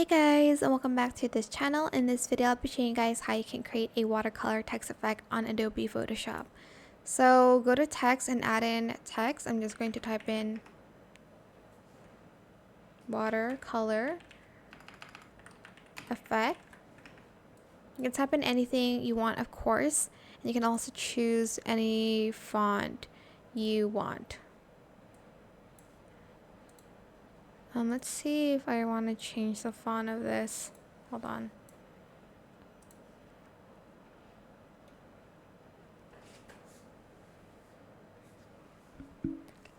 Hey guys, and welcome back to this channel. In this video, I'll be showing you guys how you can create a watercolor text effect on Adobe Photoshop. So go to text and add in text. I'm just going to type in watercolor effect. You can type in anything you want, of course, and you can also choose any font you want. Let's see if I want to change the font of this. Hold on.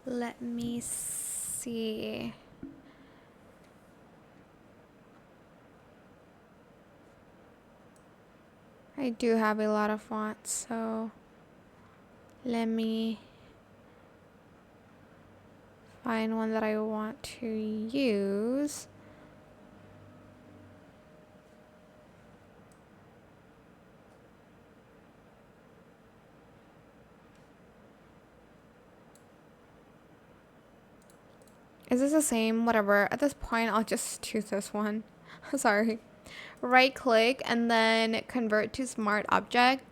Let me see. I do have a lot of fonts, so let me find one that I want to use. Is this the same? Whatever. At this point, I'll just choose this one. Sorry. Right click and then convert to smart object.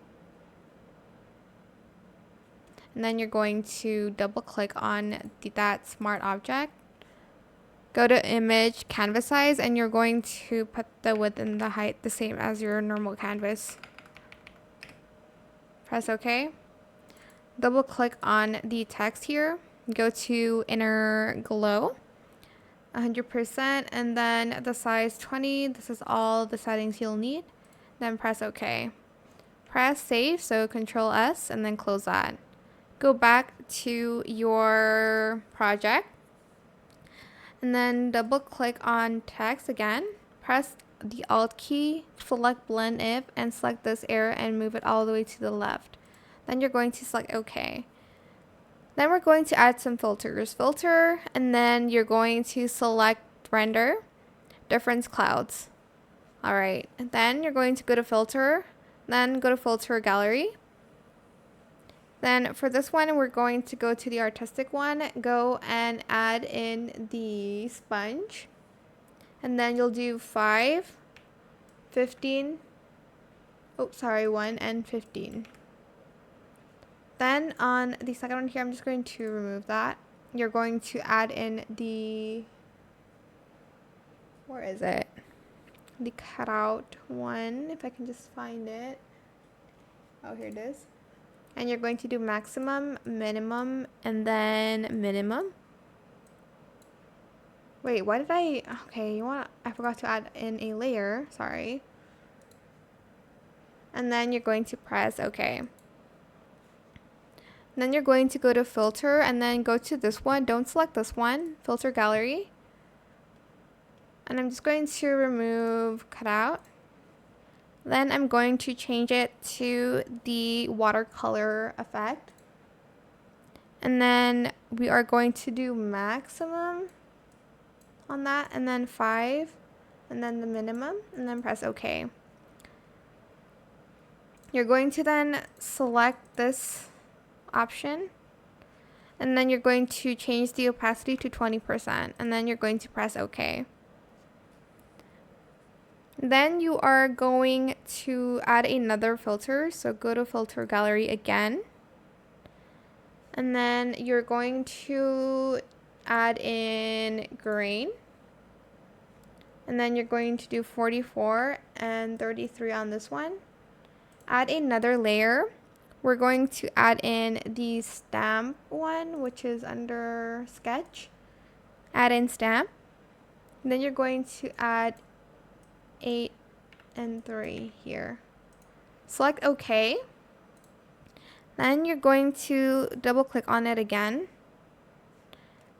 And then you're going to double click on that smart object. Go to image canvas size and you're going to put the width and the height the same as your normal canvas. Press OK. Double click on the text here. Go to inner glow 100% and then the size 20. This is all the settings you'll need. Then press OK. Press save, so Control S and then close that. Go back to your project and then double click on text again. Press the Alt key, select blend if and select this area and move it all the way to the left. Then you're going to select OK. Then we're going to add some filters. Filter, and then you're going to select render, difference clouds. Alright, then you're going to go to filter, then go to filter gallery. Then for this one, we're going to go to the artistic one, go and add in the sponge. And then you'll do 5, 15, 1 and 15. Then on the second one here, I'm just going to remove that. You're going to add in the, where is it? The cutout one, if I can just find it. Oh, here it is. And you're going to do maximum, minimum, and then minimum. Wait, why did I, okay, I forgot to add in a layer, sorry. And then you're going to press OK. Then you're going to go to filter and then go to this one. Don't select this one. Filter gallery. And I'm just going to remove cutout. Then I'm going to change it to the watercolor effect. And then we are going to do maximum on that. And then 5. And then the minimum. And then press OK. You're going to then select this option and then you're going to change the opacity to 20% and then you're going to press OK. Then you are going to add another filter, so go to filter gallery again and then you're going to add in grain and then you're going to do 44 and 33 on this one. Add another layer. We're going to add in the stamp one, which is under sketch. Add in stamp. And then you're going to add 8 and 3 here. Select OK. Then you're going to double click on it again.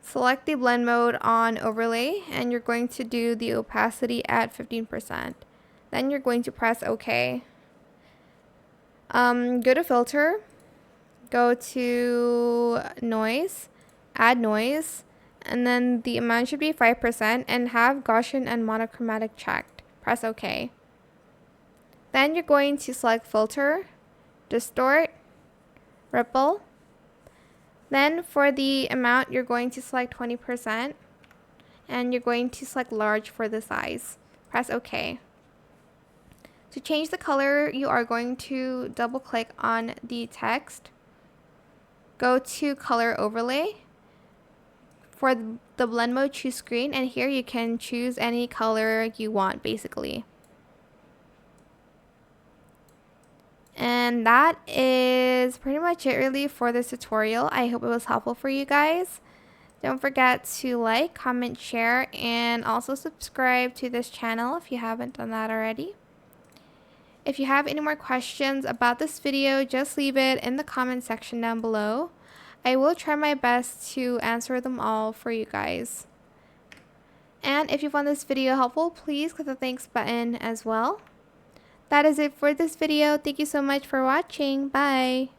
Select the blend mode on overlay and you're going to do the opacity at 15%. Then you're going to press OK. Go to filter, go to noise, add noise, and then the amount should be 5% and have Gaussian and monochromatic checked. Press OK. Then you're going to select filter, distort, ripple. Then for the amount, you're going to select 20% and you're going to select large for the size. press OK. To change the color, you are going to double click on the text, go to color overlay. For the blend mode, choose screen, and here you can choose any color you want basically. And that is pretty much it really for this tutorial. I hope it was helpful for you guys. Don't forget to like, comment, share, and also subscribe to this channel if you haven't done that already. If you have any more questions about this video, just leave it in the comment section down below. I will try my best to answer them all for you guys. And if you found this video helpful, please click the thanks button as well. That is it for this video. Thank you so much for watching. Bye.